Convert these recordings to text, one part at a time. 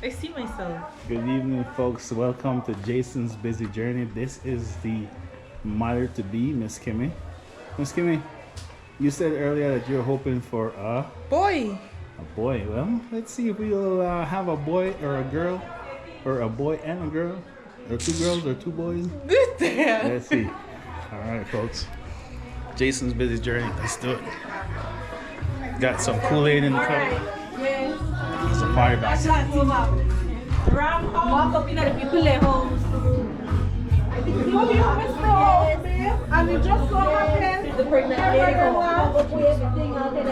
I see myself. Good evening, folks. Welcome to Jason's Busy Journey. This is the mother-to-be, Miss Kimmy. Miss Kimmy, you said earlier that you're hoping for a Boy. A boy. Well, let's see if we'll have a boy or a girl, or a boy and a girl, or two girls or two boys. Let's see. All right, folks. Jason's Busy Journey. Let's do it. Got some Kool-Aid in the cup. Some fire back. Walk up in the people at home. And it just so happens The pregnant lady come up with everything out there.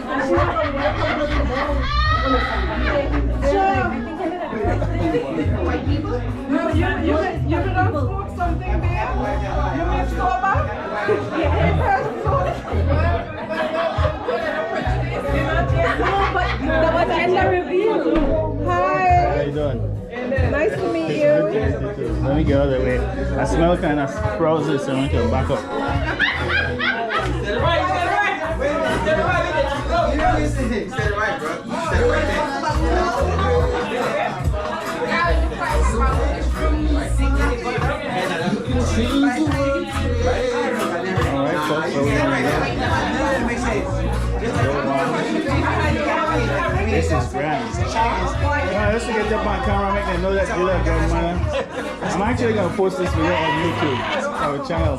You don't smoke something there? You make sober? That was gender reveal. Hi. How you doing? Nice to meet you. Let me go the other way. I smell kind of frozen, so I'm going to back up. Alright, folks, so this is grand. Let's get up on camera, make them know that you look good, man. I'm actually going to post this video on YouTube, our channel.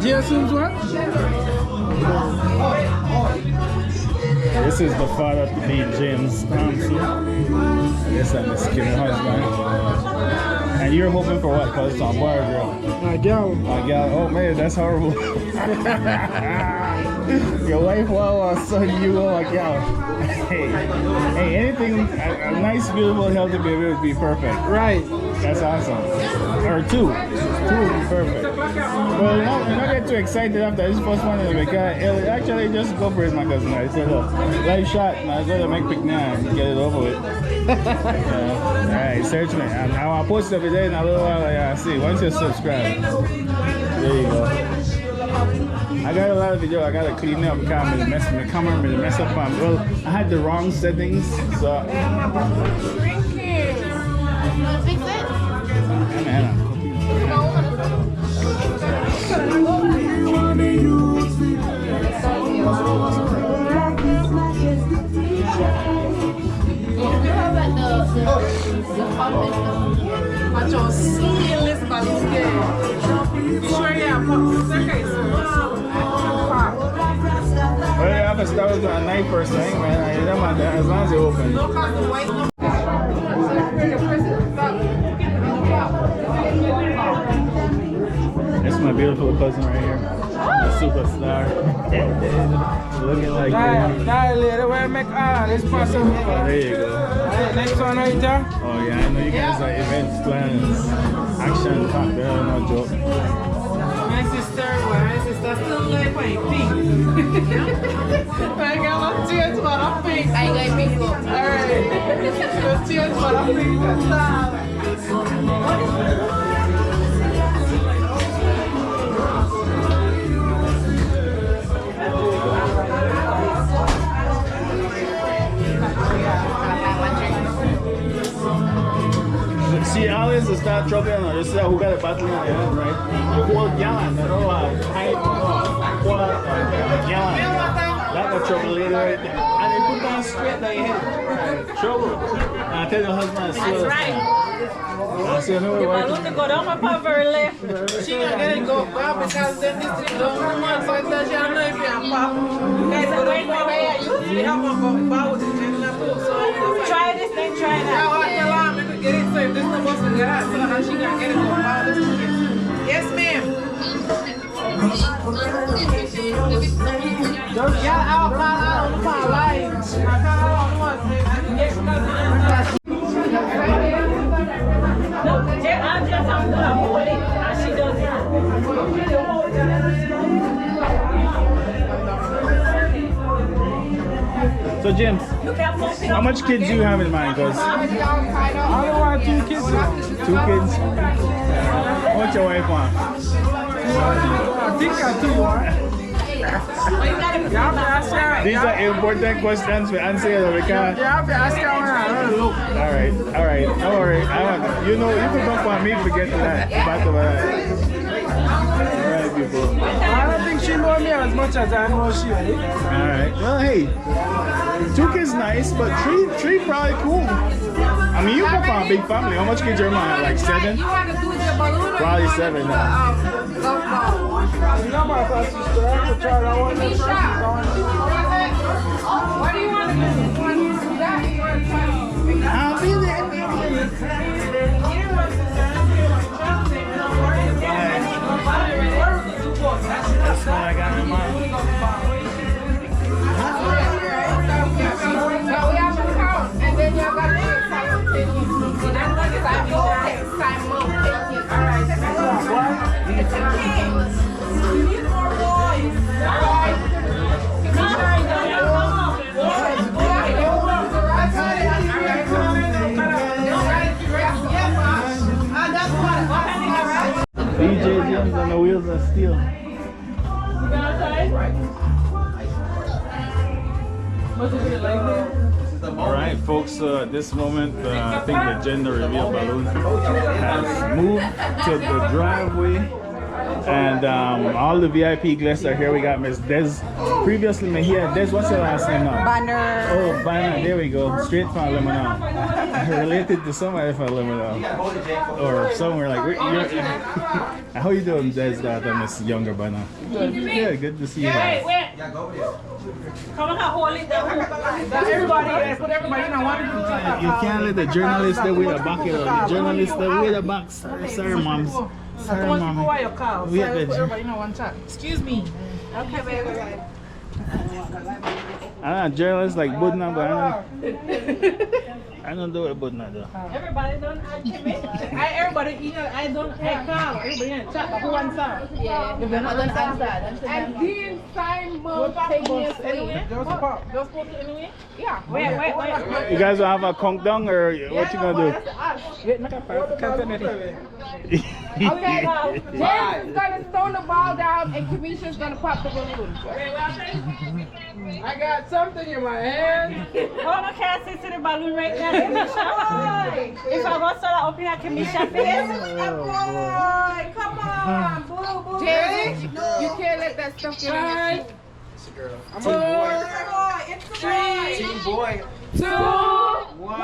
Jason's what? This is the father to be James Thompson. I guess I'm Miss Kim's husband. And you're hoping for what? Because it's on boy or girl? My girl. My gal. Oh man, that's horrible. Your wife want a son, you want a gal. Hey, anything, a nice, beautiful, healthy baby would be perfect. Right. That's awesome. Or two. Two would be perfect. Well, not get too excited after this first one because actually just go for it, my cousin. I said, look, live shot, and I gotta make picnic and get it over with. Alright, search me. And I'll post it every day in a little while. Yeah, see, once you subscribe. There you go. I got a lot of video. I gotta clean up camera, my camera, mess up. Well, I had the wrong settings, so. Fix it? Man, But you're seeing this Belizean. Sure, yeah, but second is well, you have to start with a knife first thing, man. It don't matter as long as you open. That's my beautiful cousin right here. The superstar. Looking like that. Later, where make this person. Oh, there you go. Next one right there. Oh yeah, I know you guys are events plans. Action cocktail, no joke. My sister still like my pink. I got no tears for a pink. I got big up. Alright. No tears for a pink. See, always to start trouble, you know, you see who got a battle in the end, right? The whole gallon, you know, gallon. That's the trouble later right there. And they put down straight down your head. Trouble. And I tell your husband, That's right. I say, no, If I want to go down my power left. She gonna get it go back because then this thing don't come on, so I tell you, I don't know if you're pop. Guys, I wait for where you have one bow with the gentleman too, so Try this thing, try I that. want to tell her I'm gonna get it, so if this supposed to get out, so how she gonna get it go bow this thing. Yes, ma'am. Yeah, I'll call out on the phone live. kids. So James, how much kids do you have in mind? Cause I don't want 2 kids. 2 kids. What's your wife want? I think I do. These are important questions we answer. We can't. You have to ask her when I look. All right. Don't worry. You know, you can come for me to get to that. Back to that. All right, people. I don't think she knows me as much as I know she. All right. Well, hey, 2 kids nice, but three probably cool. I mean, you come from a big family. How much kids your mom have? Like 7? You want to do the balloon? Probably 7 now. You know my sister. I could try that one. What do you want to do? You want to do that? You want to try I'll be there, That's what I got in mind. Now we have to count, and then you have got to do simultaneously. You need more boys. DJ James on the wheels of steel. All right, folks. At this moment, I think the gender reveal balloon has moved to the driveway, and all the VIP guests are here. We got Miss Des. Previously, me here. Des, what's your last name now? Banner. Oh, Banner. There we go. Straight from Lebanon. Related to somebody from Lebanon, or somewhere like. How you doing, Des? Miss Younger Banner. Yeah, good to see you. Guys. Come on, hold it down. Everybody, put everybody in. I want to do You can't let the journalists that with a bucket or the journalists that with a box. Sorry, moms. Sorry, mommy. your car. We have Put the everybody in one chat. Excuse me. Okay, baby. journalists like Budna, but I don't do it Budna though. Everybody don't activate. Everybody, I don't call. Everybody in chat, but who answer? Yeah. If you're not going to answer, and these simultaneously. Just put it anyway. Yeah. Wait. You guys will have a countdown or what you gonna Okay, James is going to stone the ball down and Kamisha's going to pop the balloon. I got something in my hand. Oh, I can't sit to the balloon right now, Kamisha. If I go start opening at Kamisha face. Come on, boo. James, you can't let that stuff get on your feet. I'm a boy. Team boy. 2, 1.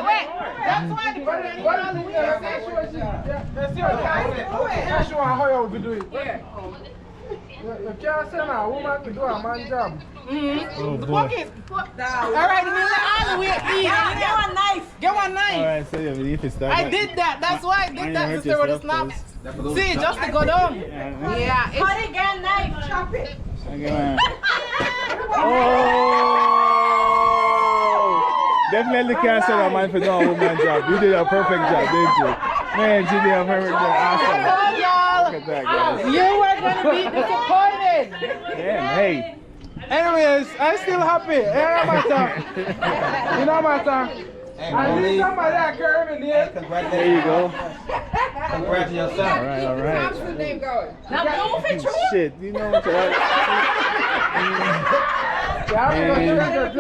Wait. That's why the that's how you will be doing. Yeah. You can't send a woman to do a man's job. Oh, boy. All right, all the way eat. Get one knife. Alright, so yeah, if it's that. I did that. That's why I did that, sister, with the snap. See, just to go down. Yeah. Cut it, get a knife. Chop it. Oh! Definitely can't say that man for doing a woman's job. You did a perfect job, didn't you? Man, you did a perfect job. Awesome. Look at that, guys. You were going to be disappointed. Yeah, hey. Anyways, I'm still happy. It don't matter. It don't matter. I need somebody that carry me there. There you go. Congrats yourself. Alright. Thompson name going. Now move it through. Shit, you know what you're Everything that just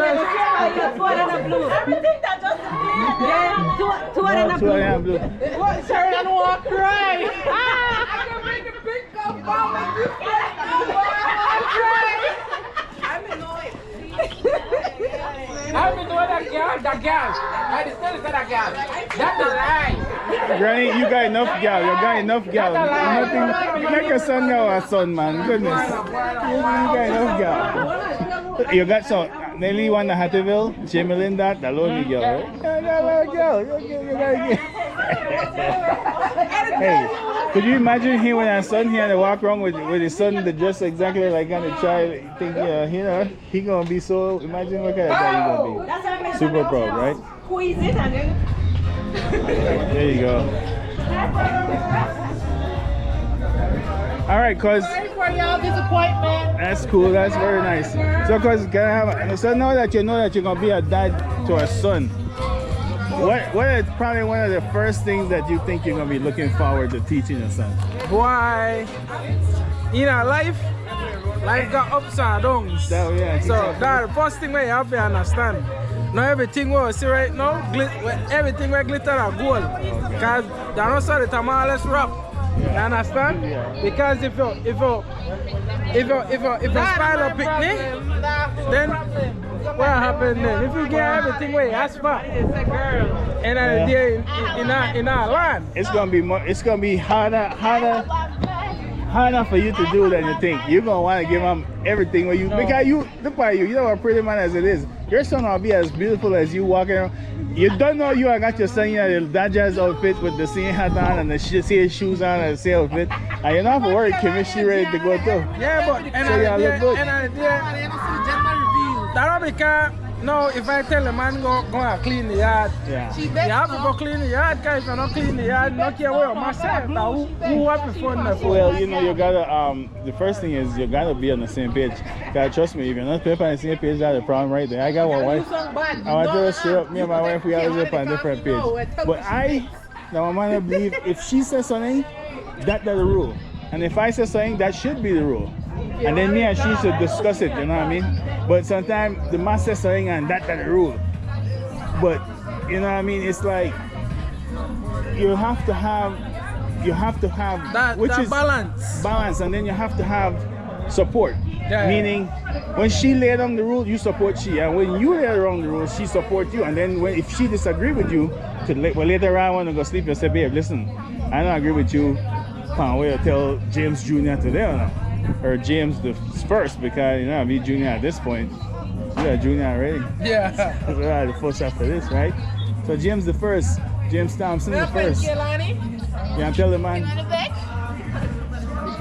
two and a blue. What, Sharon and walk right. I can make a big cup ball like you said. I'm annoyed. I've been doing that gal. I just said that gal. That's a lie. Granny, you got enough gal. You got enough gal. Nothing. Make your son now a son, man. Goodness. You got enough gal. You got so. Nelly one at Hatterville. Jamie that lonely girl. Right? You got a girl. You got a girl. Hey, could you imagine him with his son here and walk around with his son that dressed exactly like kind of child? Think you know he gonna be so. Imagine what kind of guy he gonna be. Super proud, right? Squeeze it and then. There you go. All right, cause Sorry for y'all disappointment. that's cool. That's very nice. So, cause so now that you know that you're gonna be a dad to a son, what is probably one of the first things that you think you're gonna be looking forward to teaching your son? Why? In our life got ups and downs. So So that's the first thing we have to understand. Not everything we see right now, everything we glitter and gold. Because they don't say the tamales rap. You understand? Because if you style a picnic, then what happens then? If you get everything where you ask for, and in our land, it's gonna be more. It's gonna be harder for you to do than you think. You're gonna want to give him everything where you because you look at you know a pretty man as it is. Your son will be as beautiful as you walking around. You don't know you got your son in the Dodgers outfit with the same hat on and the same shoes on and the same outfit. And you're not for worry, chemistry ready to go too. yeah, but So y'all look good. That because no, if I tell a man go and clean the yard, Yeah. you have to go clean the yard, guys. If you don't clean the yard, not care where myself. Now who have to fund that for? Well, you know, you gotta the first thing is you gotta be on the same page. Gotta trust me, if you're not on the same page, that's the problem right there. I got one wife. I want to straight up, me and my wife, we always up on a different page. But now my man believe if she says something, that's the rule. And if I say something, that should be the rule. And then me and she should discuss it, you know what I mean? But sometimes the man says something and that's the rule. But you know what I mean? It's like you have to have that which is balance, and then you have to have support. Yeah. Meaning when she lay down the rule, you support she, and when you lay down the rule, she support you. And then if she disagree with you, later on when you go sleep, you say, babe, listen, I don't agree with you. We'll tell James Jr. today or James the first, because you know me Junior at this point. You got Junior already. Yeah. We're the first after this, right? So James the first, James Thompson the first. You can tell the man.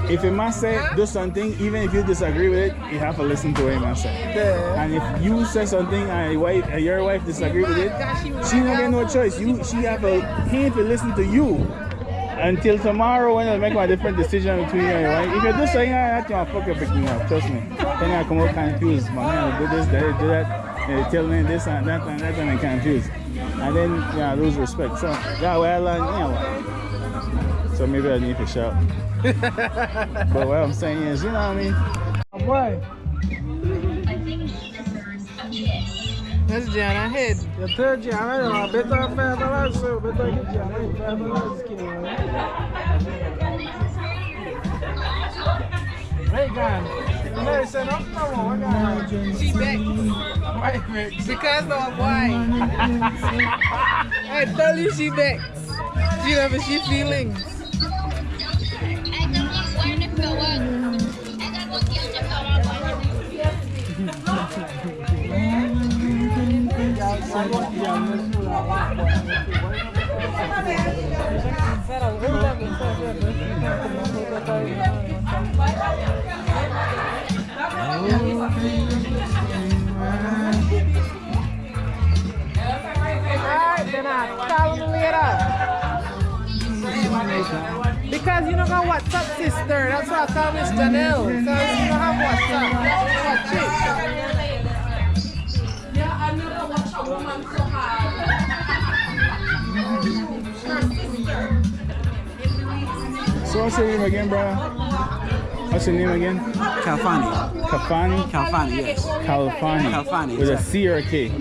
If a man say do something, even if you disagree with it, you have to listen to what a man say. Yeah. And if you say something and your wife disagree with it, she don't get no choice. She have to listen to you until tomorrow when I make my different decision between you and your wife. If you do something, that's gonna fuck your picking up. Trust me. Then I come out confused. My man, do this, do that. They tell me this and that and that, and I'm confused. And then I lose respect. So that way I learn, you know. So maybe I need to shout. But what I'm saying is, you know what I mean? Boy. That's Gianna head. You told Gianna, better $5, so better get Gianna $5. Hey, guys. She back. Because of why? I told you she back. She never she feelings. Because you don't got WhatsApp, sister. That's why I tell Miss Janelle. So you don't have WhatsApp. Watch it. Yeah, I never watch a woman so hard. Her sister. So what's your name again, bro? What's your name again? Kalfani. Kafani? Kalfani, yes. Kalfani. Kalfani, With a exactly. C or a K? K.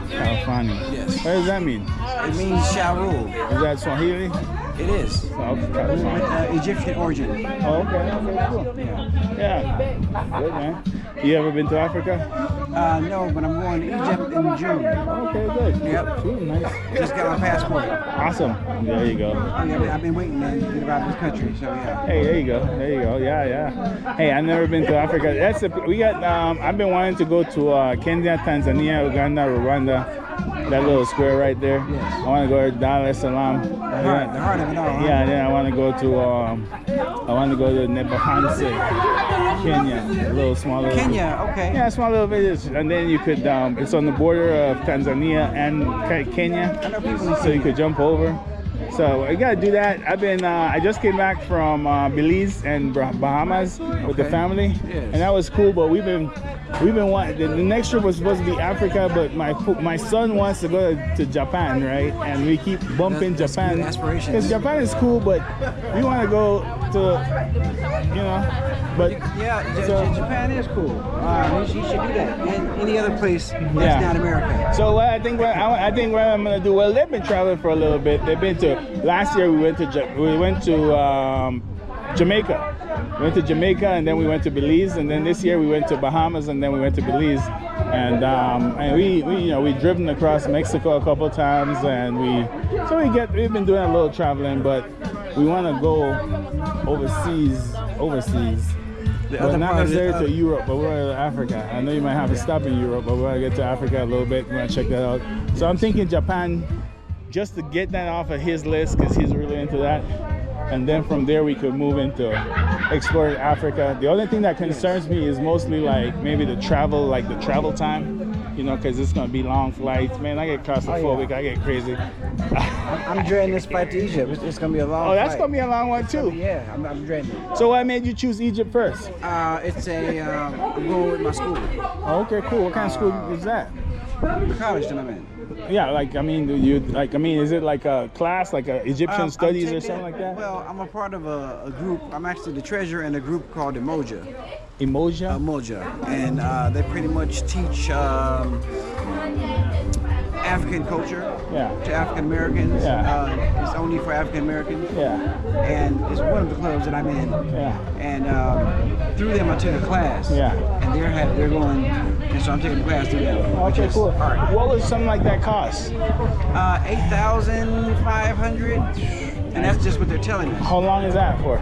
Kalfani. Yes. What does that mean? It means shall rule. Is that Swahili? It is. With Egyptian origin. Oh, okay, cool. Yeah. Good, man. You ever been to Africa? No, but I'm going to Egypt in June. Okay, good. Yep. Cool, nice. Just got my passport. Awesome. There you go. I've been waiting to get about this country, so yeah. Hey, there you go. Yeah. Hey, I've never been to Africa. I've been wanting to go to Kenya, Tanzania, Uganda, Rwanda. That little square right there. Yes. I want to go to Dar es Salaam. The heart of it all. Huh? Yeah, then I want to go to Nebahanse, Kenya. A little small little. Kenya, okay. Yeah, small little village, and then you could. It's on the border of Tanzania and Kenya, I know people so you could jump over. So I gotta do that. I just came back from Belize and Bahamas with the family, Yes. and that was cool. But we've been wanting. The next trip was supposed to be Africa, but my son wants to go to Japan, right? And we keep bumping That's Japan. good aspirations. Because Japan is cool, but we want to go to, But Japan is cool. You should do that. And any other place that's not America. So I think what I'm gonna do. Well, they've been traveling for a little bit. They've been to. Last year we went to Jamaica. We went to Jamaica, and then we went to Belize, and then this year we went to Bahamas, and then we went to Belize, and we've driven across Mexico a couple times, and we've been doing a little traveling, but we want to go overseas. But not necessarily to Europe, but we're to Africa. I know you might have to stop in Europe, but we want to get to Africa a little bit. We want to check that out. So I'm thinking Japan, just to get that off of his list, because he's really into that. And then from there we could move into exploring Africa. The only thing that concerns me is mostly like maybe the travel time, because it's gonna be long flights. Man, I get claustrophobic, I get crazy. I'm dreading this flight to Egypt. It's gonna be a long flight. Oh, that's gonna be a long one too. Yeah, I'm dreading it. So what made you choose Egypt first? It's I'm going with my school. Oh, okay, cool. What kind of school is that? The college that I'm in. Yeah, is it like a class, like a Egyptian studies or something like that? Well, I'm a part of a group. I'm actually the treasurer in a group called Emoja. Emoja? Emoja. And they pretty much teach African culture to African Americans. Yeah. It's only for African Americans. Yeah. And it's one of the clubs that I'm in. Yeah. And through them I took a class. Yeah. And they're going, and so I'm taking a class through them. Okay, cool. Art. What would something like that cost? 8,500, and that's just what they're telling us. How long is that for?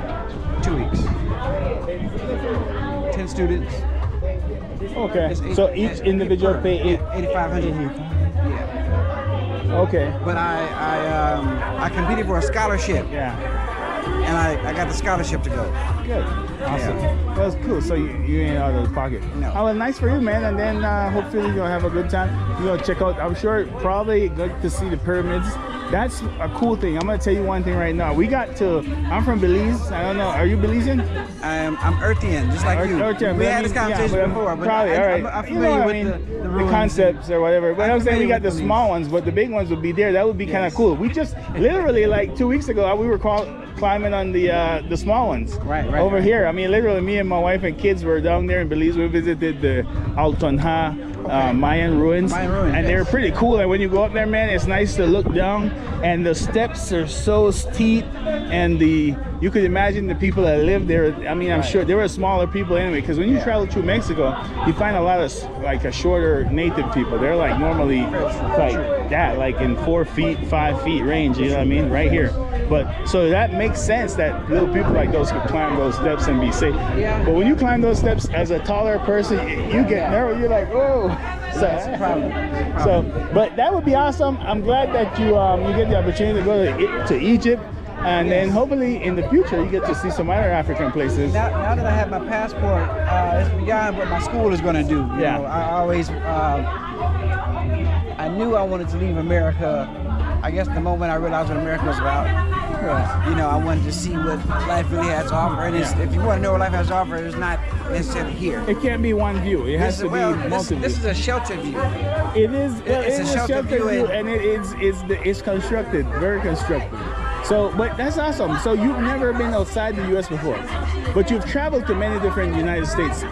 2 weeks. 10 students. Okay. So each individual pay 8,500. Yeah. Okay. But I competed for a scholarship. Yeah. And I got the scholarship to go. Good. Awesome. Yeah. That's cool. So you ain't out of the pocket. No. Oh, well, nice for you, man. And then hopefully you're gonna have a good time. You're gonna check out. I'm sure probably good to see the pyramids. That's a cool thing. I'm gonna tell you one thing right now. I'm from Belize. I don't know. Are you Belizean? I'm Earthian, just like you. Earthian, we had this conversation before, but probably, all right. I'm familiar with the concepts or whatever. But I'm saying we got the small ones, but the big ones would be there. That would be kind of cool. We just literally like 2 weeks ago we were climbing on the small ones. Right. Over here. I mean, literally, me and my wife and kids were down there in Belize. We visited the Altonha Mayan ruins, and they're pretty cool. And when you go up there, man, it's nice to look down, and the steps are so steep, and you could imagine the people that live there. I mean, I'm sure there were smaller people anyway, because when you travel through Mexico, you find a lot of like a shorter native people. They're like normally like that, like in 4 feet, 5 feet range. You know what I mean? Right here. But so that makes sense that little people like those could climb those steps and be safe. Yeah. But when you climb those steps as a taller person, you get nervous. You're like, oh. That's a problem. But that would be awesome. I'm glad that you get the opportunity to go to Egypt, and then hopefully in the future you get to see some other African places. Now that I have my passport, it's beyond what my school is going to do. You know, I always, I knew I wanted to leave America. I guess the moment I realized what America was about. You know, I wanted to see what life really has to offer. And if you want to know what life has to offer, it's not necessarily here. It can't be one view. It has to be multiple. This is a sheltered view. It is. It's a sheltered view, and it's constructed, very constructed. So, but that's awesome. So you've never been outside the U.S. before, but you've traveled to many different United States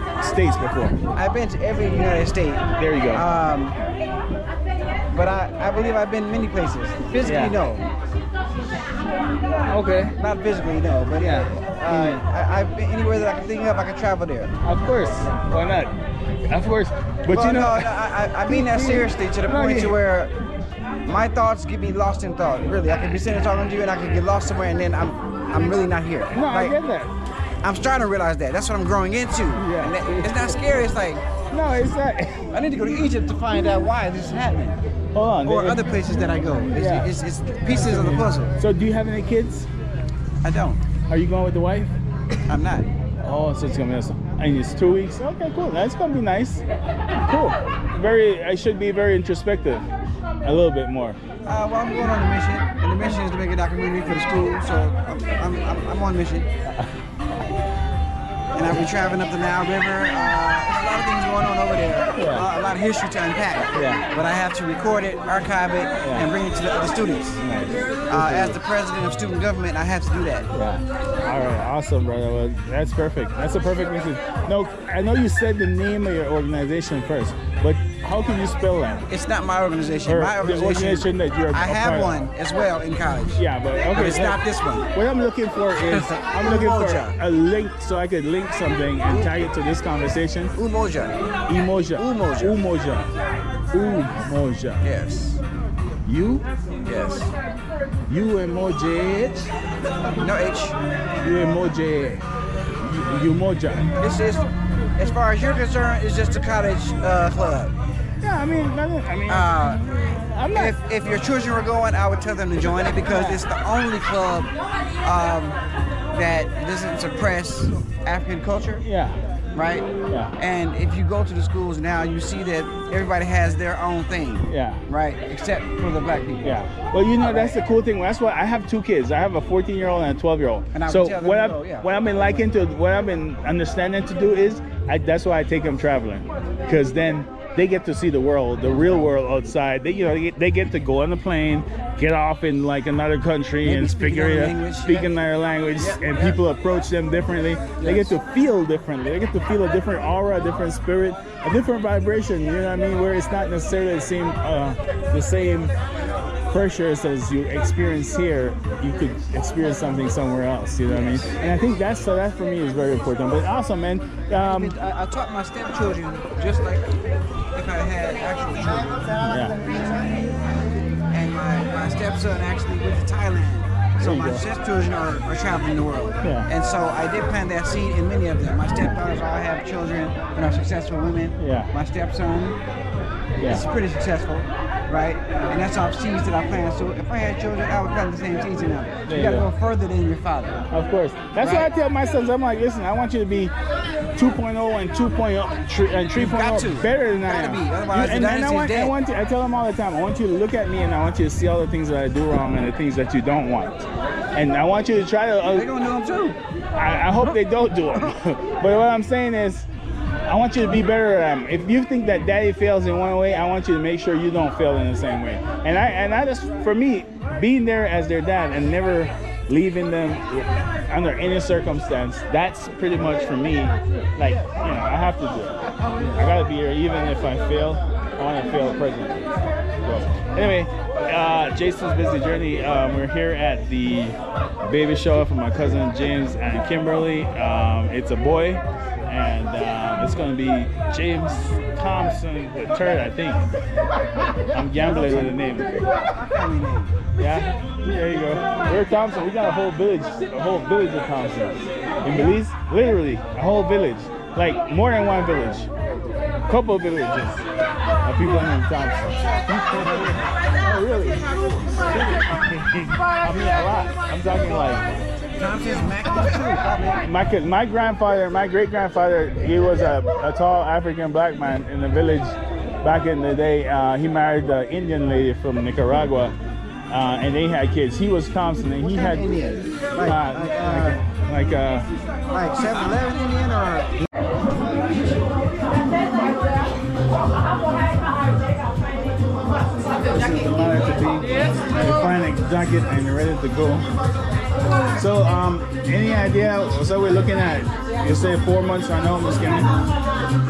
before. I've been to every United State. There you go. But I believe I've been many places. Physically, no. Okay. Not physically, no, but yeah. Anywhere that I can think of, I can travel there. Of course. Why not? Of course. But Well, you know, no, I mean that seriously to the point to where my thoughts get me lost in thought. Really, I could be sitting talking to you and I could get lost somewhere and then I'm really not here. no, I get that. I'm starting to realize that. That's what I'm growing into. Yeah. And it's not scary. It's like No, it's not. I need to go to Egypt to find out why this is happening, Hold on. or other places that I go. It's pieces of the puzzle. So, do you have any kids? I don't. Are you going with the wife? I'm not. Oh, so it's gonna be awesome. And it's 2 weeks. Okay, cool. That's gonna be nice. Cool. I should be very introspective. A little bit more. Well, I'm going on a mission, and the mission is to make a documentary for the school. So I'm on mission. And I'll be traveling up the Nile River. There's a lot of things going on over there. Yeah. A lot of history to unpack. Yeah. But I have to record it, archive it, and bring it to the students. Nice. As the president of student government, I have to do that. Yeah. All right. Awesome, brother. Well, that's perfect. That's a perfect message. No, I know you said the name of your organization first, but how can you spell that? It's not my organization. Or My the organization that you're I a have part one of. as well in college. Yeah, but okay. But it's not this one. What I'm looking for is I'm looking for Umoja. a link so I could link something and tag it to this conversation. Umoja. Emoja. Umoja. Umoja. Umoja. Yes. You? Yes. You emoji. No H. You emoji. You moja. This is, as far as you're concerned, it's just a college club. Yeah, I mean, I'm not. If your children were going, I would tell them to join it because it's the only club that doesn't suppress African culture. Yeah. Right? Yeah. And if you go to the schools now, you see that everybody has their own thing. Yeah. Right? Except for the black people. Yeah. Well, you know, that's the cool thing. That's why I have 2 kids. I have a 14-year-old and a 12-year-old. And I would so tell them what to I've go, yeah. what I've been liking to, what I've been understanding to do is, that's why I take them traveling, because then they get to see the world, the real world outside. They, they get to go on the plane, get off in like another country, Maybe and speaking figure it another out, language, speak yeah. another language, Yeah, and yeah. people approach them differently. They get to feel differently. They get to feel a different aura, a different spirit, a different vibration. You know what I mean? Where it's not necessarily the same pressures as you experience here. You could experience something somewhere else. You know what I mean? And I think that for me is very important. But awesome, man. I taught my stepchildren just like if I had actual children. Yeah. And my stepson actually went to Thailand. So my stepchildren are traveling the world. Yeah. And so I did plant that seed in many of them. My stepdaughters all have children and are successful women. Yeah. My stepson is pretty successful, right? And that's all seeds that I plant. So if I had children, I would plant the same seeds in them. There You you gotta go. go further than your father. Of course. That's what I tell my sons. I'm like, listen, I want you to be 2.0 and 2.0 and 3.0 better than I am. Gotta be. Otherwise, And the I dynasty's dead. I tell them all the time, I want you to look at me and I want you to see all the things that I do wrong and the things that you don't want. And I want you to try to... They're gonna do them too. I hope they don't do them. But what I'm saying is, I want you to be better at them. If you think that daddy fails in one way, I want you to make sure you don't fail in the same way. And I just, for me, being there as their dad and never leaving them under any circumstance, that's pretty much for me, like, I have to do it. I gotta be here even if I fail. I want to fail presently. So, anyway, Jason's Busy Journey. We're here at the baby shower for my cousin James and Kimberly. It's a boy, and it's going to be James Thompson the third, I think. I'm gambling on the name. Yeah, there you go. We're Thompson. We got a whole village of Thompsons in Belize. Literally, a whole village, like more than one village, couple villages of people named Thompson. Oh, really? I mean, a lot. I'm talking like. Thompson's My grandfather, my great grandfather, he was a tall African black man in the village back in the day. He married an Indian lady from Nicaragua, and they had kids. He was Thompson, and he had like 7-Eleven Indian or. You find a jacket and you're ready to go. So, any idea? So we're looking at, you say 4 months. I know I'm just kidding.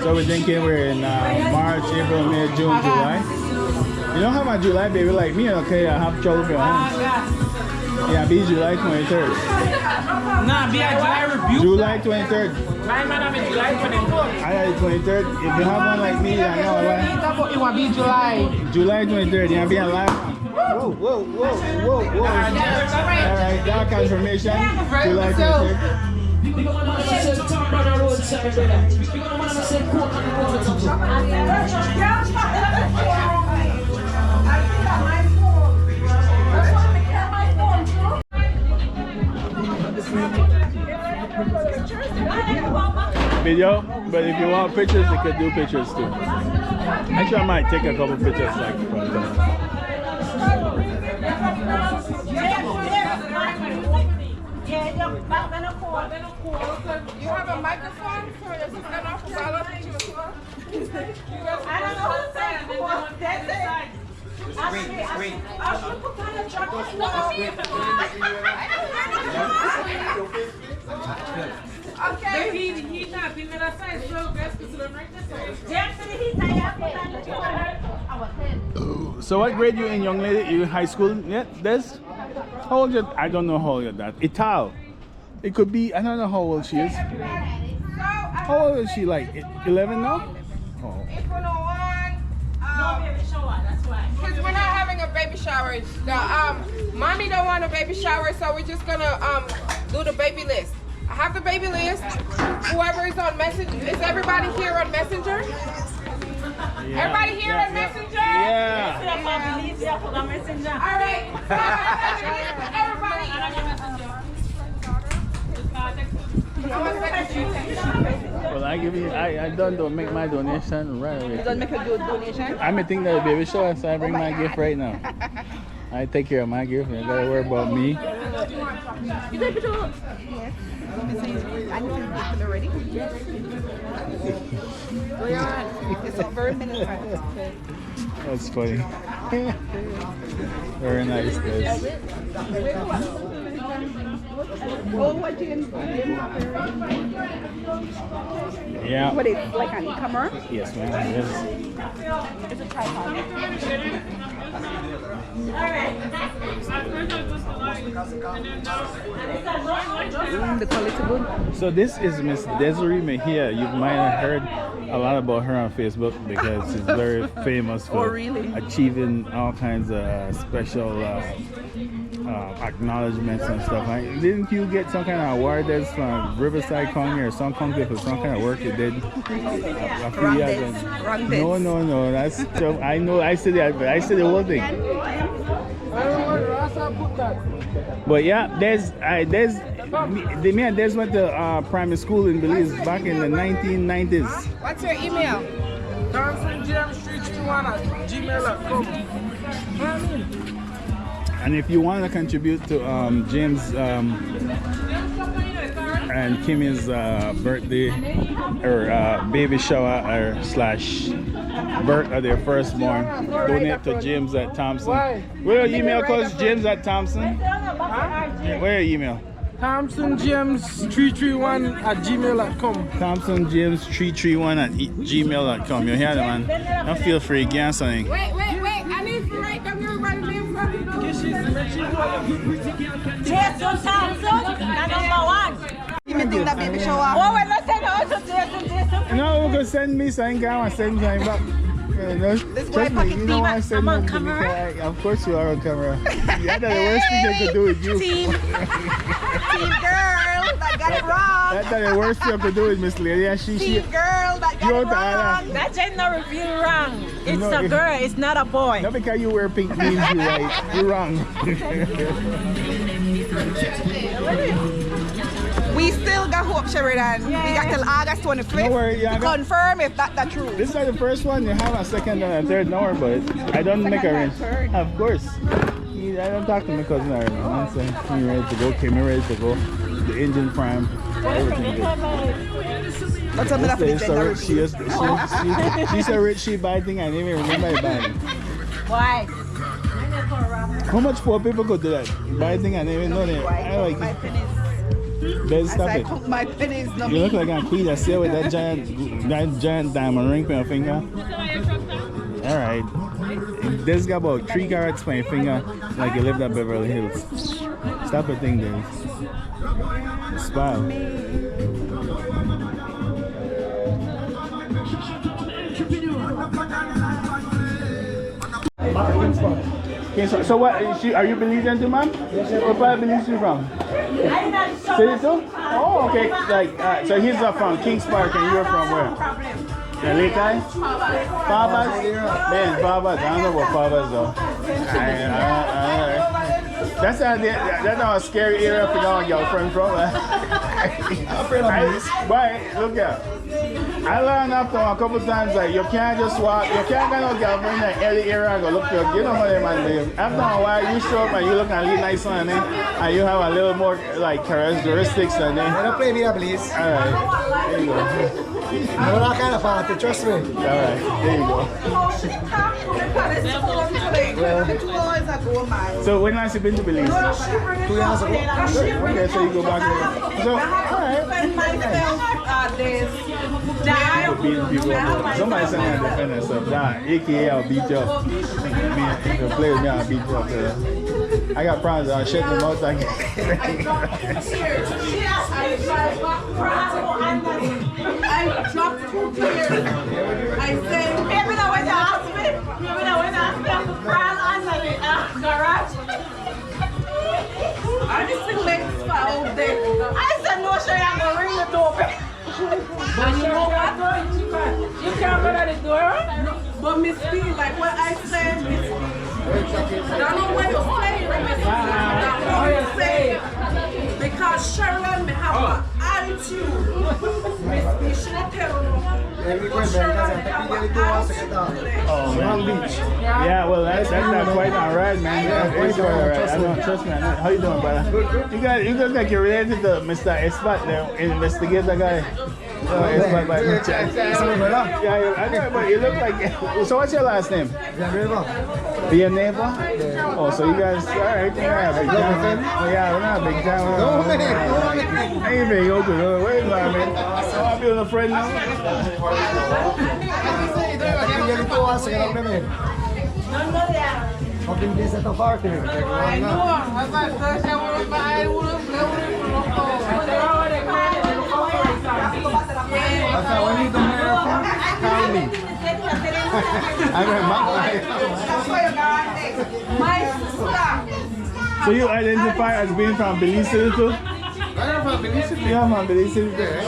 So we're thinking we're in March, April, May, June, July. You don't have my July baby like me, okay? I have trouble with your hands. Yeah, be July 23rd. Nah, be a July review. July 23rd. My man, I'm in July 24th. I got the 23rd. If you have one like me, I know why. It will be July. July 23rd, you're being live. Whoa, whoa, whoa, whoa, whoa. Alright, that confirmation. July 23rd. Video, but if you want pictures, you could do pictures too. Actually, I might take a couple pictures like from the... You have a microphone for your sister not to follow pictures? I don't know who said that's it. Okay. He's not being that side, so that's because I'm right So what grade you in, young lady? You in high school yet? Des? How old you? I don't know how old you're that. Ital. It could be, I don't know how old she is. How old is she, like 11 now? Oh. If we don't want, because we're not having a baby shower. Mommy don't want a baby shower, so we're just gonna do the baby list. I have the baby list. Whoever is on Messenger, is everybody here on Messenger? Yeah. Everybody here on Messenger? Yeah. All right. Everybody. Well, I give you, I don't make my donation right away. You don't make a good donation? I may think that a baby shower, so I bring my gift right now. I take care of my gift. You gotta worry about me. You take picture? Yes. I need to get already. It's over a minute. That's funny. Very nice, guys. Oh, what James? Yeah. What is like on camera? Yes, ma'am. Yes. It's a tripod. The quality good. So this is Miss Desiree Mejia. You might have heard a lot about her on Facebook because she's very famous for achieving all kinds of special acknowledgements and stuff. Didn't you get some kind of award that's from Riverside County or some country for some kind of work you did a few years ago? No. That's I know. I said that, but I said the whole thing. But yeah, me and Des went to primary school in Belize back in the 1990s. What's your email? ThompsonJamesStreet21@gmail.com. And if you want to contribute to James and Kimmy's birthday or baby shower or slash birth of their firstborn, donate to James at Thompson. Where your email goes? James at Thompson. Where your email? ThompsonJames331@gmail.com. ThompsonJames331@gmail.com. You hear that, man? Don't feel free. Get something. Wait. I need to write down everybody's name. Jason Thompson, number one. You think that baby shower? Oh, when I said also Jason. No, you can send me something. I want to send something back. This Trust me, you don't want to send me camera. Of course you are on camera. Yeah, that's the worst thing they could do with you. Team girl, that got it wrong. That's the worst thing I could do with Miss Lady. Yeah, Team girl, that got it wrong. That gender reveal wrong. It's a girl, it's not a boy. Not because you wear pink means you're right. You're wrong. We still got hope, Sheridan. We got till August 25th Don't worry, to confirm if that's true. This is not the first one. You have a second and a third. Don't worry about it. I don't make a range. Of course. I don't talk to my cousin or anything. I'm saying, me ready to go, Kimmy ready to go. The engine prime, everything good. What's up with that? She's so rich she buy thing I didn't even remember buying. Why? How much poor people could do that? Buy thing I didn't even know that. I like it. Ben, stop it. My pennies, no. You look like a queen that stay with that giant diamond ring on your finger. Alright. This got about 3 carats on your finger like you lived at Beverly Hills. Stop a thing there. Smile. So what? Are you Belizean too, ma'am? What part of Belize you from? City too? Oh, okay. Like, so he's from Kings Park, and you're from where? The Lake Eye? Pavas? Man, Pavas. I don't know what Pavas though. That's not a scary area for your girlfriend from. But look at. I learned after a couple times that you can't just walk, you can't get no girlfriend in the early area and go look for you know how they man live. After a while you show up and you look a little nice on them and you have a little more like characteristics than them. I don't play me, please. Alright, there you go. I'm not kind of party, trust me. Alright, there you go. So when last you been to Belize? 2 years ago. Okay, so you go back there. So, alright. Somebody sent me a defender stuff. Nah, AKA I'll beat you up. If you play with me, I'll beat you up. I got problems. I'll shut them out. I dropped 2 tears. I said, maybe that when you ask me, maybe that when you ask me, I'm crying under the garage. I just feel like it's all day. I said, no, sure, I'm going to ring the doorbell. And you know what? You can't go to the door. But Miss B, like what I said, Miss B, I don't know what you're saying, Miss B. I don't know what you're saying. Because Sharon may have an attitude. Miss B, she not tell you. But Sharon may have an attitude. Oh, man. Yeah, well, that's not quite alright, man. That's quite alright. I don't trust me. How you doing, brother? You look like you're related to Mr. Espat, the investigator guy. Espat by Mr. Yeah, I know, but you look like. So, what's your last name? Be your neighbor? Yeah. Oh, so you guys, alright, yeah, big time. Oh, yeah, we're not big time. No, man. Hey, man, you open. Where is my man? Oh, I'll be with a friend now. Fucking this at the party. I know. I thought I was by When you come here from, call me. So you identify as being from Belize City too? I'm from Belize City. Yeah, I'm from Belize City. Okay,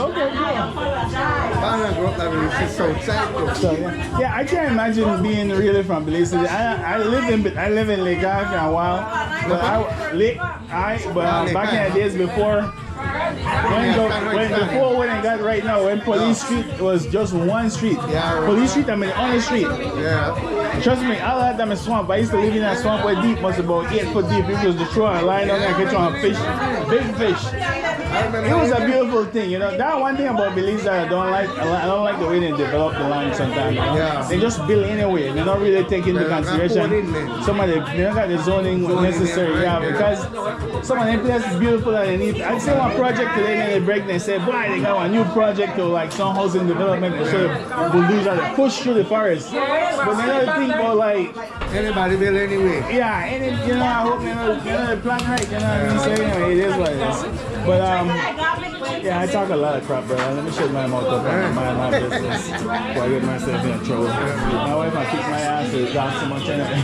So, yeah, I can't imagine being really from Belize City. I live in Lake Eye for a while, but back in the days before. When I got right now, when Police Street was just one street. Yeah, Police Street, I mean, on the street. Yeah. Trust me, all that time is swamp. I used to live in that swamp where deep was about 8 foot deep. It was the throw a line on and get you on fish, big fish. It was a beautiful thing, you know. That one thing about Belize that I don't like the way they develop the land sometimes. You know? Yeah. They just build anyway. They don't really take into consideration some of they don't got the zoning necessary. Yeah, because some of them places is beautiful and they need. I see one project today and they break and they say, boy, they got a new project to like some housing development and so bulldozer they push through the forest. But they don't think about like anybody build anyway. yeah, and it, you know, I hope you know the plan right, you know what I mean? So anyway, it is what it is. But yeah, I talk a lot of crap, brother. Let me shut my mouth up and mind my business before I get myself in trouble. My wife might kick my ass to talk so much anyway.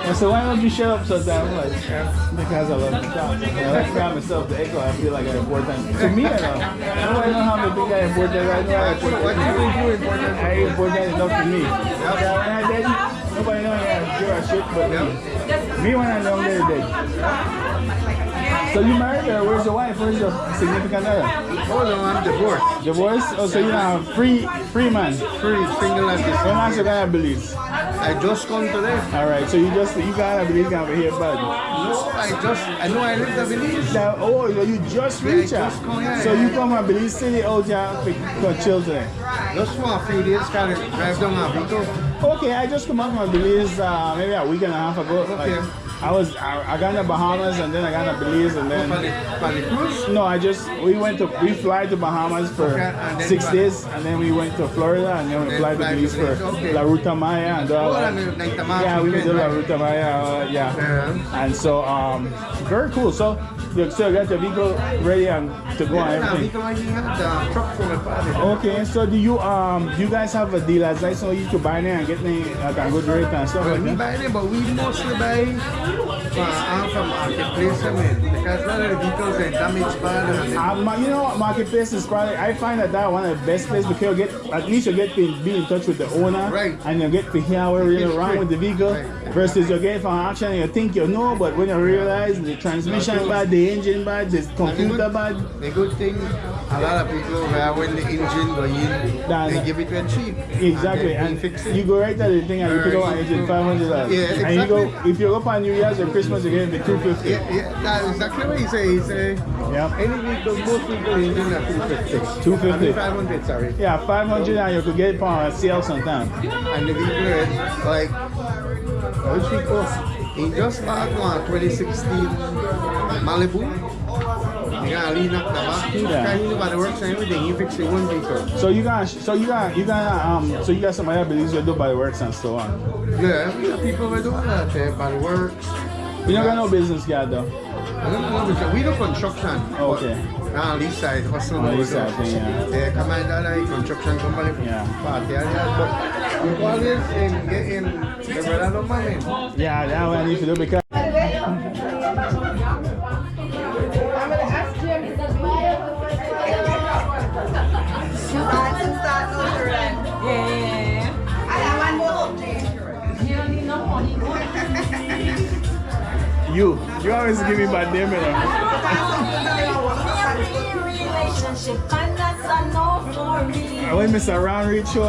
And so why don't you shut up sometimes? I'm like, because I love to talk. When I like grab myself the echo, I feel like I'm important. To me, I know. Nobody know how many think I'm important. I know I'm important. What do you think you're important? I ain't important enough to me. Yeah, when I did, nobody know I do a shit but me. Me when I'm young, they're dead. So you married her? Where's your wife? Where's your significant other? Oh no, I'm divorced. Divorced? Oh, so you're not a free man? Free, single as this. When last you got a Belize? I just come today. Alright, so you got a Belize gonna be here, bud? No, I know I live in Belize. Now, oh, you just reached out. So you come from Belize City out here for children? Just for a few days, kind of drive down a Vito. Okay, I just come up from Belize maybe a week and a half ago. Okay. I got in the Bahamas and then I got in the Belize and then. Cruise? No, we fly to Bahamas for 6 days and then we went to Florida and then we fly to Belize for La Ruta Maya and yeah, we did La Ruta Maya, yeah. And so very cool. So you still got the vehicle ready and to go and everything. Okay, so do you guys have a dealer's license so you can buy there and get me like a good rate and stuff like that? We buy them, but we mostly buy from marketplace, because a lot of the vehicles are damaged bad. You know what, marketplace is probably, I find that one of the best places because at least you get to be in touch with the owner, right? And you get to hear what really wrong with the vehicle, right. Versus you get from auction and you think you know, but when you realize the transmission bad, the engine bad, the computer bad. The good thing, a lot of people when the engine go in, they give it to cheap. Exactly, and fix it. You go right at the thing and you pick up an engine $500. Yeah, exactly. And you go, if you go up on New Year's or Christmas, you get the $250. Yeah, that's exactly what he say. Yeah. Any vehicle, most people engine are $250. $250. $500, sorry. Yeah, $500 and you could get it on a sale sometime. And the vehicle is like, which vehicle? He just bought one 2016 Malibu. You gotta lean up the back. He know the works and everything. He fixed the one vehicle. So you got somebody that believes you do by the works and so on. Yeah, we got people who do that by the works. We don't got no business yet though. We do construction. Okay. Now this side, hustle. This side thing, yeah. Yeah, Commander, construction company. Yeah. Party, but we always get in the brother money. Yeah, that one I need to do because. You always give me bad name, when Mr. Round reach you, I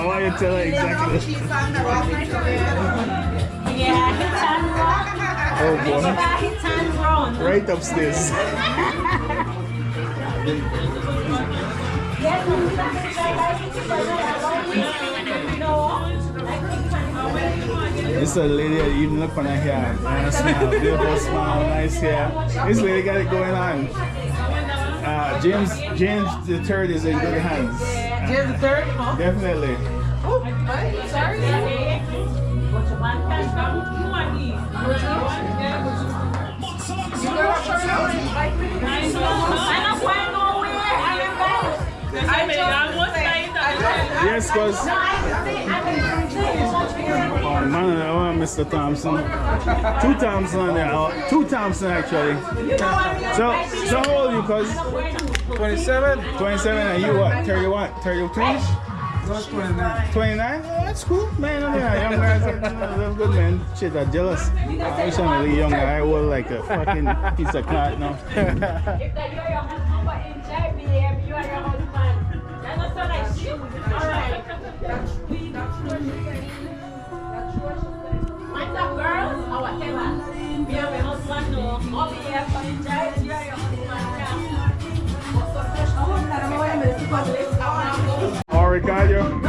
want you to tell her exactly. Yeah, he turned round. Oh boy. Right upstairs. This is a lady that even look on her hair. And a smile, beautiful smile, nice hair. This lady got it going on. James the Third is in good hands. James the Third? Huh? Definitely. Oh, sorry. Yes, because oh man, I want Mr. Thompson. Two Thompson actually. So how old are you, cuz? 27. 27 and you what? 31? 32ish? No, 29. 29? Oh, that's cool, man. Young guys are good, man. Shit, I'm jealous. I wish I'm really young. I was like a fucking piece of cat now. Oh, Ricardo.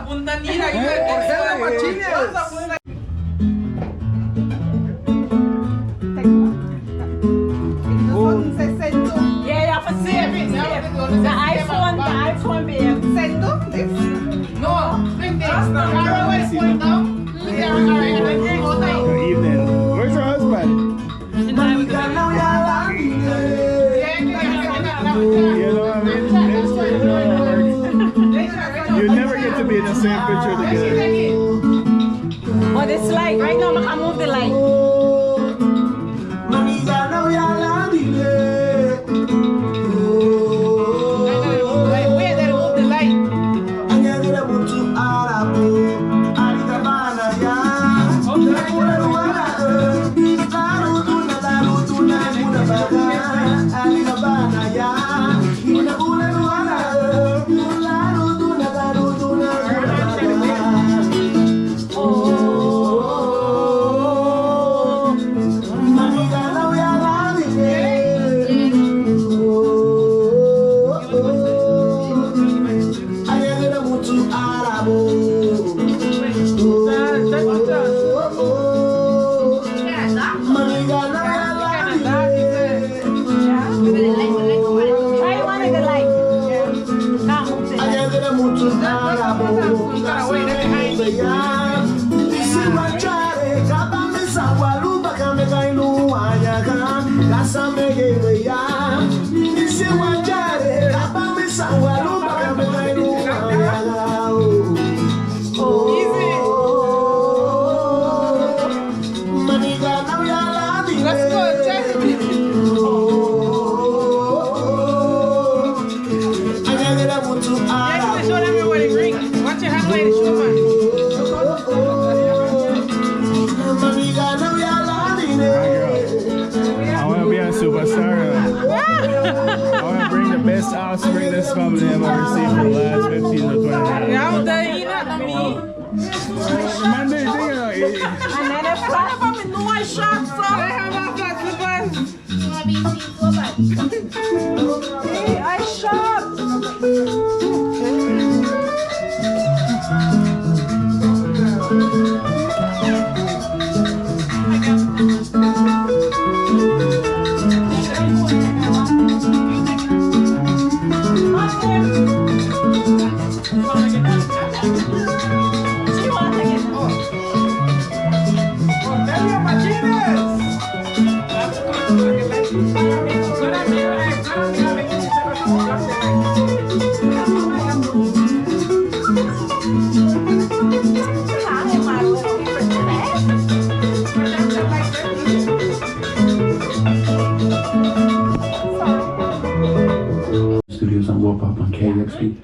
puntanita. You got Yeah, you have to save it. The iPhone being. Send this? No, bring this. Good evening. Where's your husband? You know what I mean? It's like, you never get to be in the same picture together. But it's like, right now, I can move the light. Offspring this family have ever seen for the last 15 to 20 years. Yeah, not me. Monday, you know, And then if one of them in one shot, so I have a flat hey, I shot. Studios on Warp Up on KXP.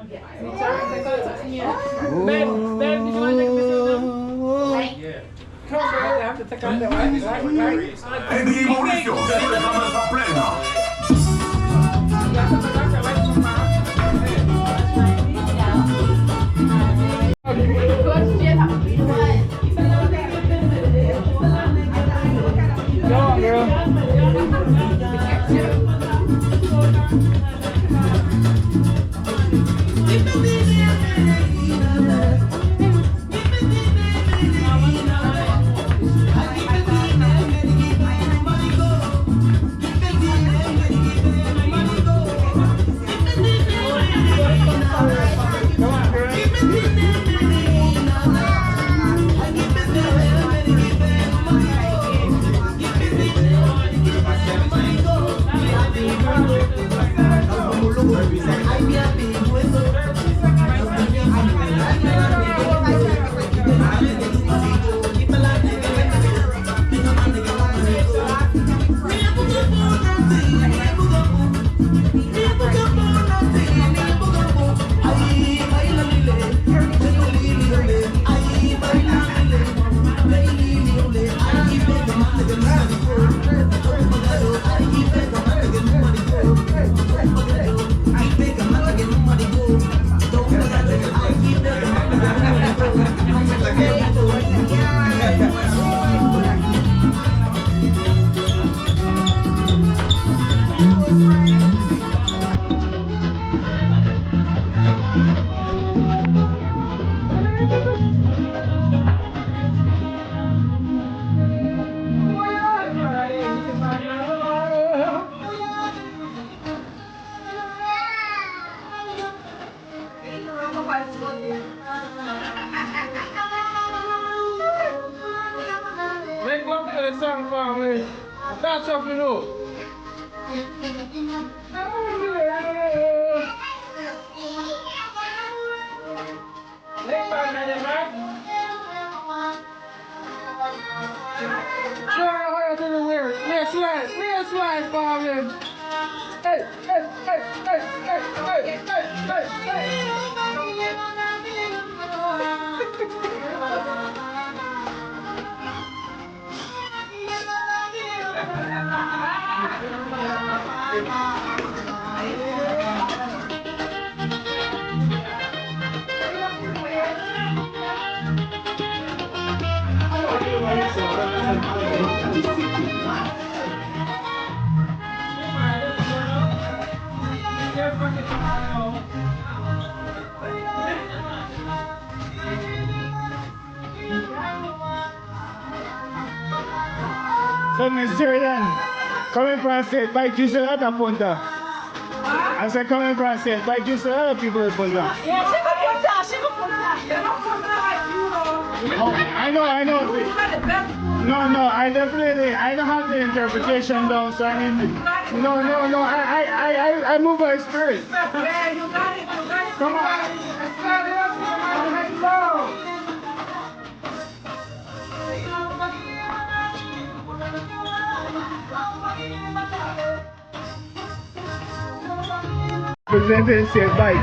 song for me. That's what we do. Next time, man. Show her how to do the weird. Let's slide for me. Hey, hey, hey, hey, hey, hey, hey, hey, So, Miss Jordan, coming from state, buy juice a lot of punta. I said, coming from state, buy juice a lot of people at punta. Yeah, she could put that. Oh, I know. No, I definitely, I don't have the interpretation down, so I mean, no, I move by spirit. Yeah, you got it. Come on. Presented said bike.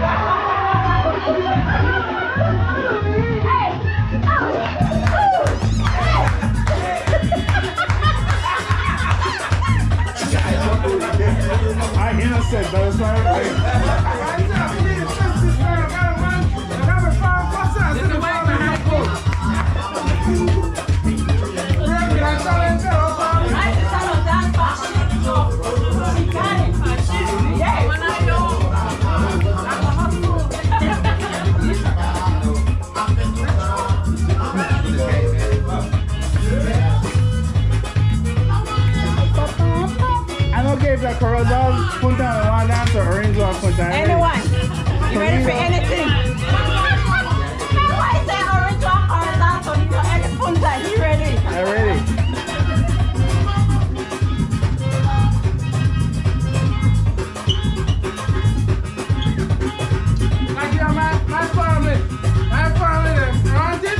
I innocent, but it's not right. Like Corozal, Punta, and one dance, or Orange or Punta. Anyone. You ready for anything? Why is that orange or horizontal? You know, any punta, you ready? I'm ready. Like, yeah, my family, them. Want it?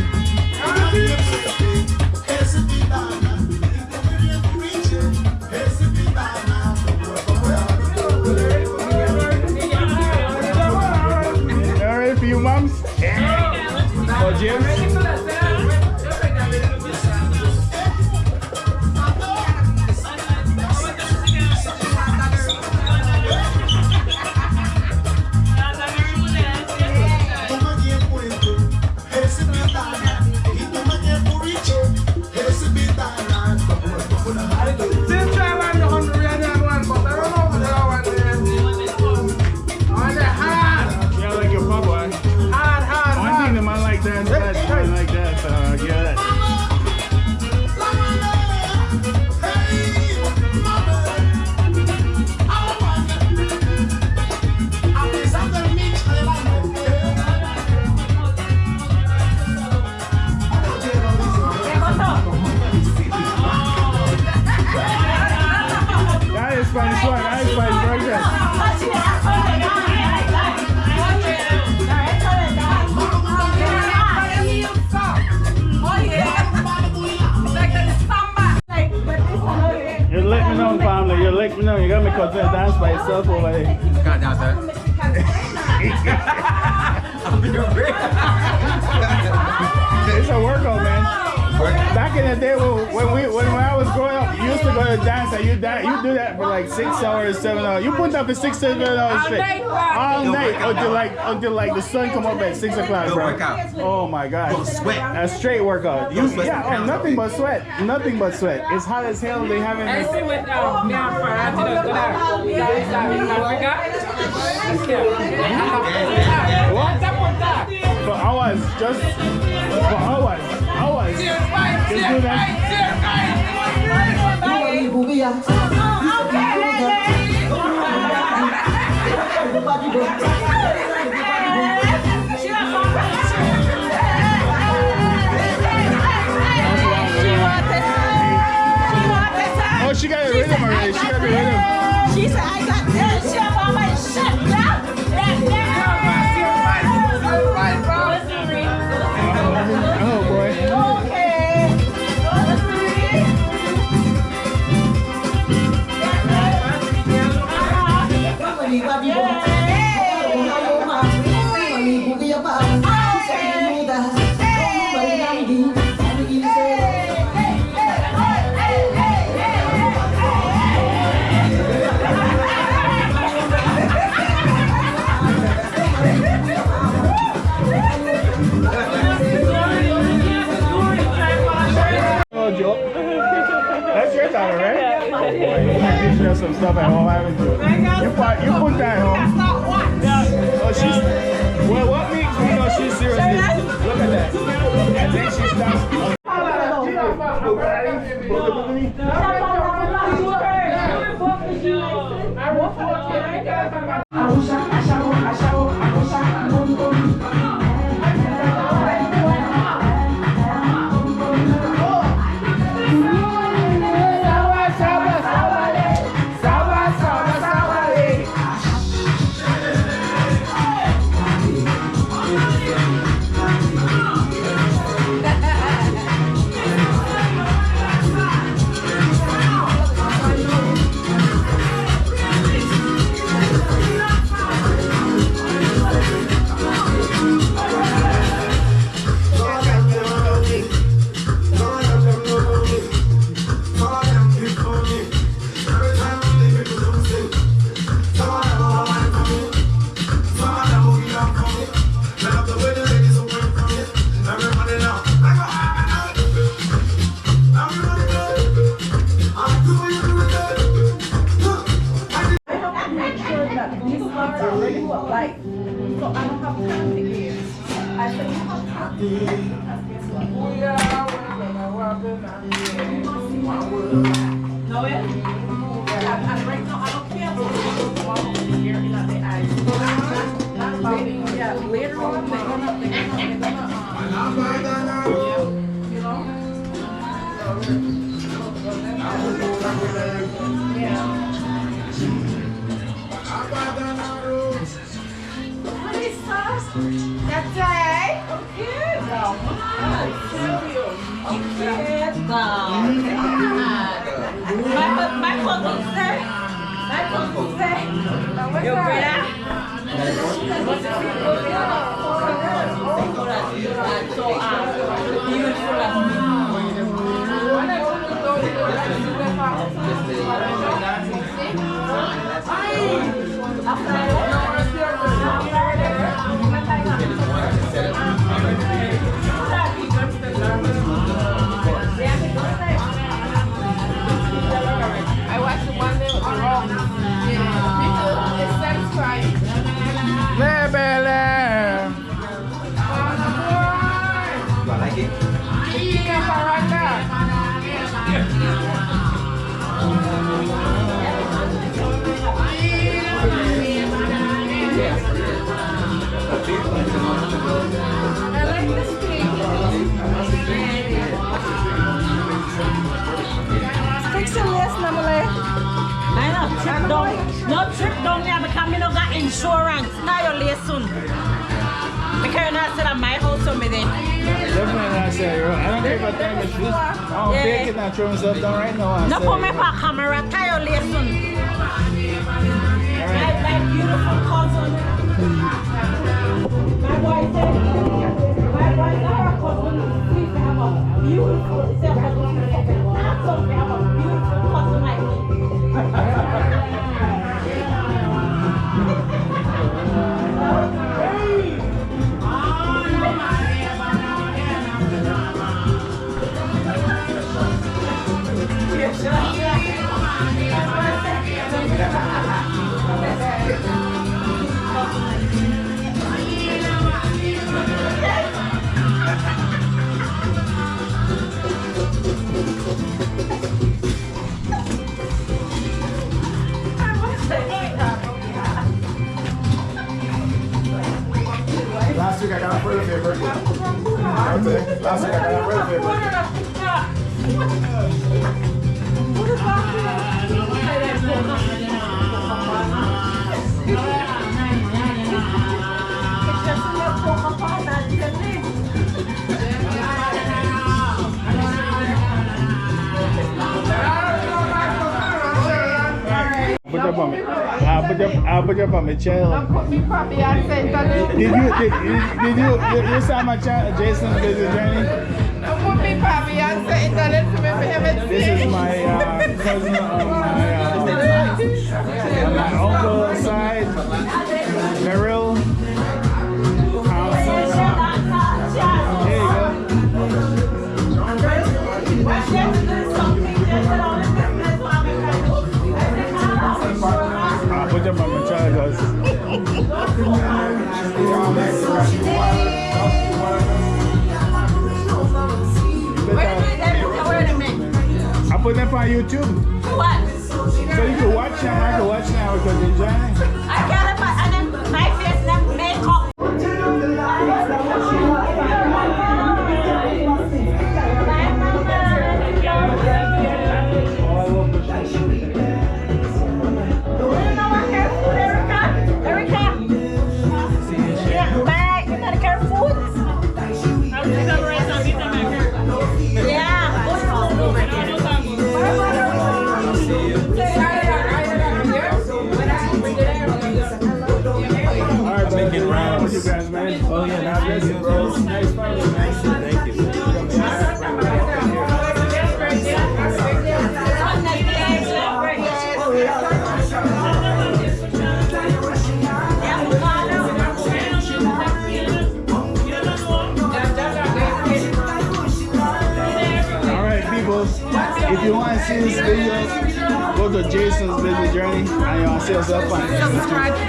You moms? Oh, James? No, you gotta make a dance by yourself over there. Can't dance that. I'm your break. It's a workout, man. Back in the day when I was growing up, you used to go to dance and you do that for like 6 hours, 7 hours. You put that for 6, 7 hours straight. All night until like the sun come up at 6 o'clock, bro. Workout. Oh my God. Sweat. A straight workout. Nothing but sweat. Nothing but sweat. It's hot as hell. They haven't. I see what me and Farah did in Africa. What? For hours, just for hours. Just do that. daughter, right? Yeah. You should some stuff at home, haven't you? You put that at home. Oh, she's. Well, what makes me know she's serious? Look at that. And then she starts. Insurance, now you're late soon. Because you're not still at my house or me then. Definitely not say, I don't care about time is this. I don't fake it, not throw myself down right now. No put me for camera, tie your late soon. My beautiful cousin. My boy said, my cousin is to have a beautiful, it's a cousin, to have a beautiful cousin like me. Last week I got a birthday favorite. Last week I got a birthday favorite. I'll put you up on my channel. You saw my channel, Jason Belizean? put me probably on the internet for me to have it. This is my cousin on my uncle's side, Merrill. Thompson. There you go. I put them on YouTube. What? So you can watch them, I can watch now because they're joining. I got it, and then my face them makeup. You guys, man. Oh yeah, God bless you, bro. Nice family, man. Thank you. All right, people. If you want to see this video, go to Jason's Business Journey and you'll see us up on YouTube.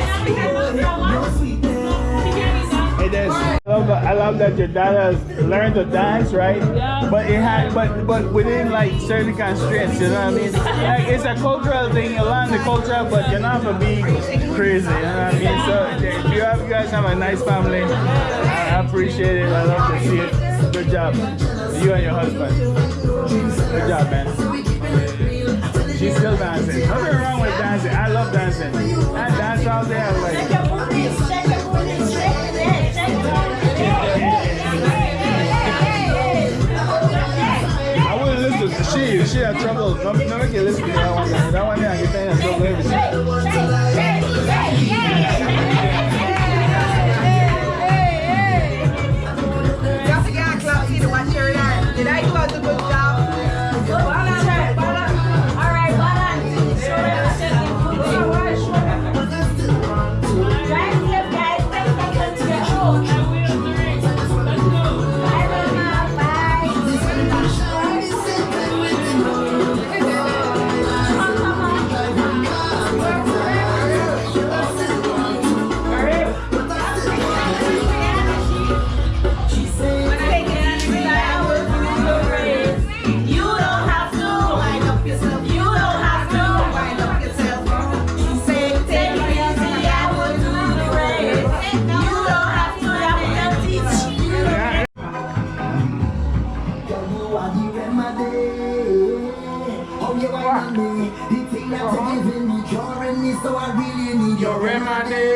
I love that your dad has learned to dance, right? Yeah. But it had, but within like certain constraints, you know what I mean? Like it's a cultural thing. You learn the culture, but you're not gonna be crazy, you know what I mean? So you guys have a nice family. I appreciate it. I love to see it. Good job, you and your husband. Good job, man. She's still dancing. Nothing wrong with dancing. I love dancing. I dance all day. I'm like. She had trouble. No make it listen to that one. That one there, I can so baby. Just again, clap to watch your eye. Did I do a good job? All right, balance. Drive safe, guys. Take them to your home. So I really need your remedy.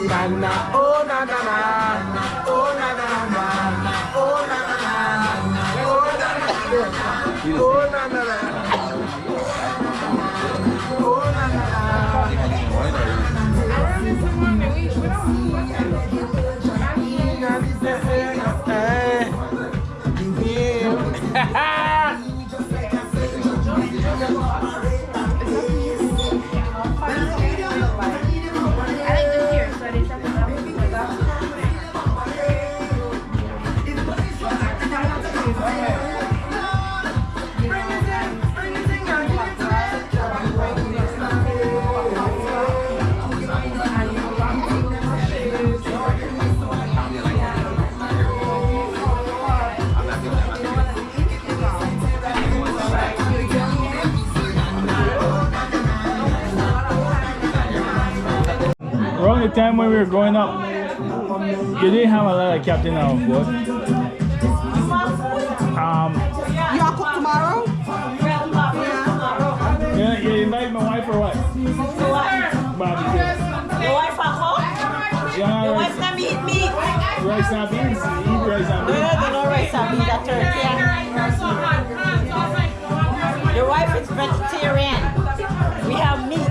Na na, oh na na na, oh na na na, oh na na na, oh na na na, oh na na na, oh na Around the time when we were growing up, you didn't have a lot of captain on board. You all cook tomorrow? Yeah, you invite my wife or what? Barbecue. Your wife at home? Yeah, Your wife not eat meat. rice and beans. You eat rice and beans. No rice and beans, that's turkey. Your wife is vegetarian. We have meat.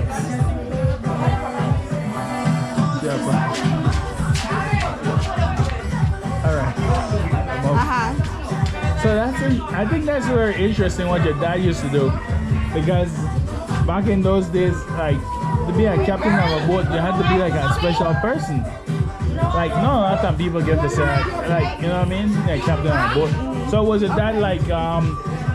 Alright. So I think that's very interesting what your dad used to do, because back in those days, like to be a captain of a boat, you had to be like a special person. Like not a lot of people get to say like, you know what I mean? Like captain of a boat. So was it that like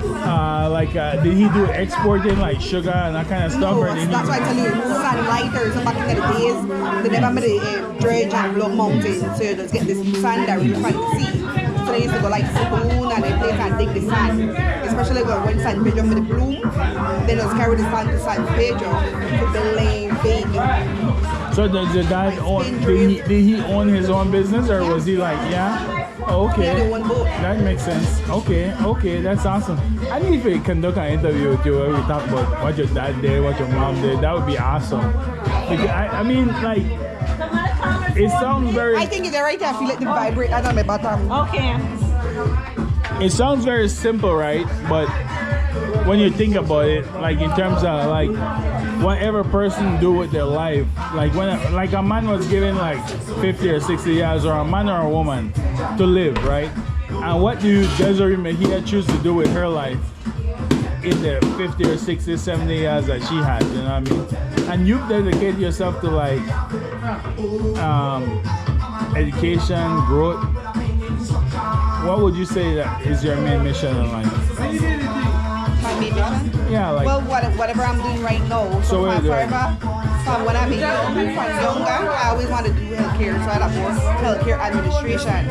Did he do exporting like sugar and that kind of stuff? No, Or did that's why I tell you, sand lighters back in the days, they never made a dredge and block mountains, so you just get this sand that really find the sea. So they used to go like spoon and they place and dig the sand, especially when sand pigeon with the bloom, they just carry the sand to sand pigeon to building big. So the dad did he own his own business or was he like, yeah? Oh, okay, Yeah, they own both. that makes sense. Okay, that's awesome. I need to conduct an interview with you where we talk about what your dad did, what your mom did. That would be awesome. Because I mean, like, it sounds very. I think it's right there. I feel like the vibrate on my bottom. Okay. It sounds very simple, right? But when you think about it, like in terms of like whatever person do with their life, like when a man was given like 50 or 60 years, or a man or a woman to live, right? And what do Desiree Mejia choose to do with her life in the 50 or 60, 70 years that she has, you know what I mean? And you've dedicated yourself to like education, growth. What would you say that is your main mission in life? My main mission? Yeah, like. Well, whatever I'm doing right now, So what are you doing? forever. From when I'm younger, I always wanted to do healthcare, so I have more healthcare administration,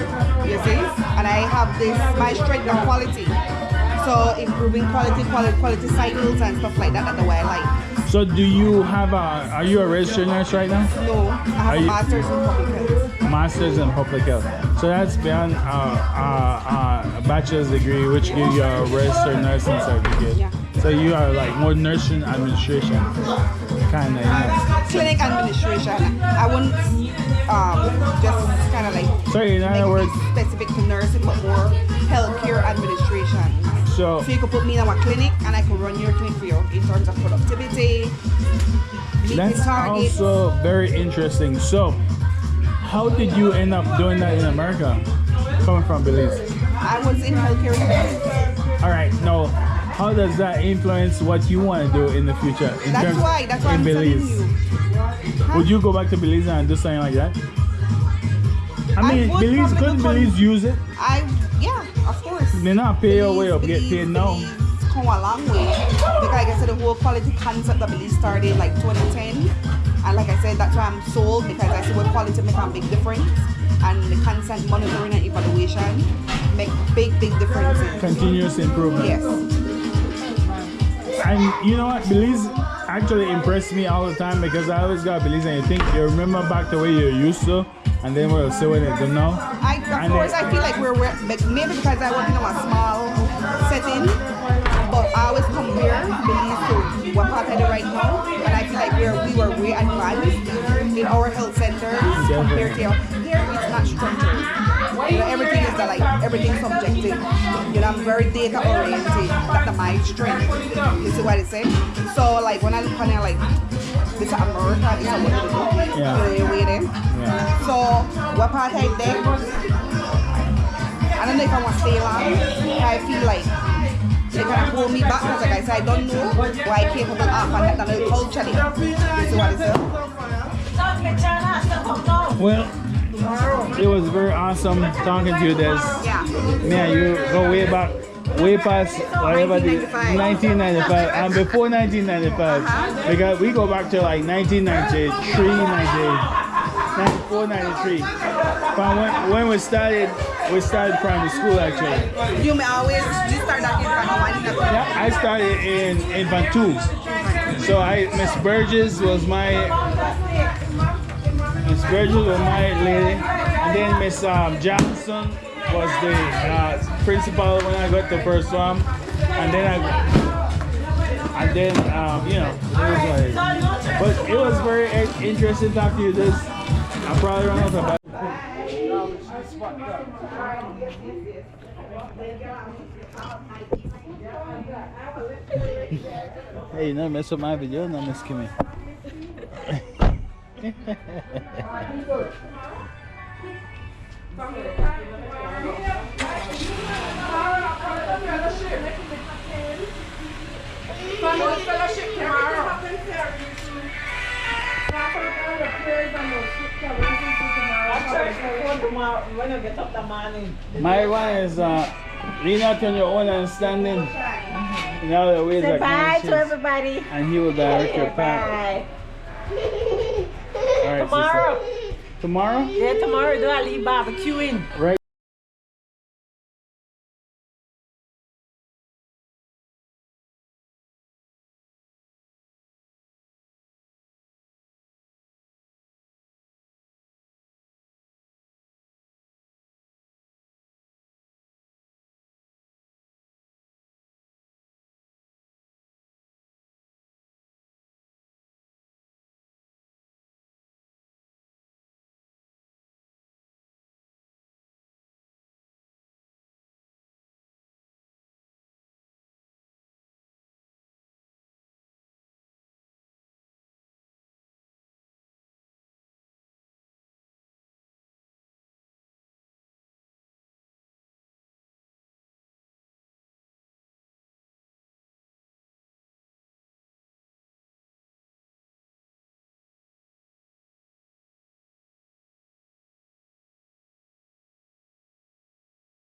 you see? And I have this, my strength and quality. So improving quality cycles and stuff like that, that's the way I like. So do you have are you a registered nurse right now? No, I have a master's in public health. Masters in public health. So that's beyond a bachelor's degree, which gives you a registered nursing certificate. Yeah. So you are like more nursing administration, kind of. Yeah. Clinic administration. I wouldn't just kind of like So in other words, specific to nursing, but more healthcare administration. so So you could put me in our clinic and I could run your clinic for you in terms of productivity, meeting that's targets. also very interesting. So how did you end up doing that in America, coming from Belize? I was in healthcare. All right, now how does that influence what you want to do in the future? That's why in I'm Belize? telling you. Would you go back to Belize and do something like that? I mean, would Belize, probably couldn't go for- Belize use it? Yeah, of course. They not pay your way of get paid now. Belize come a long way. Because like I said, the whole quality concept of Belize started in like 2010. And like I said, that's why I'm sold, because I see what quality make a big difference. And the constant monitoring and evaluation make big differences. Continuous improvement. Yes. And you know what, Belize actually impressed me all the time, because I always got Belize and you remember back the way you used to, and then we'll see when they don't know. Of course, I feel like we're maybe because I work in a small setting, but I always compare Belize to what part I do right now, and I feel like we were way advanced in our health centers compared to here. It's not structured. You know, everything is everything's subjective. You know, I'm very data oriented. That's my strength. You see what I say? So like when I look on it, like this is America, it's a little Yeah. way there. Yeah. So what part I there? I don't know if I want to stay long. I feel like they kind of pull me back, because like I said, I don't know why I capable of and that's another culture. You see what I say? Well, it was very awesome talking to you, Des. Yeah. Man, you go way past whatever the 1995 and before 1995, because we go back to like 1993, 94, 93. From when we started primary school actually. You may always start that in Vancouver. Yeah, I started in Vancouver. So Miss Burgess was my lady, and then Miss Johnson was the principal when I got the first one, and then you know, it was like, but it was very interesting talking to you. This I'm probably wrong about. Hey, no mess up my video, no miss Kimmy. Fellowship tomorrow. My one is lean out on your own understanding. In other ways, Say I bye can to everybody. And he will direct your path. Bye. All right, Tomorrow. sister. Tomorrow? Yeah, tomorrow do I leave barbecuing. Right.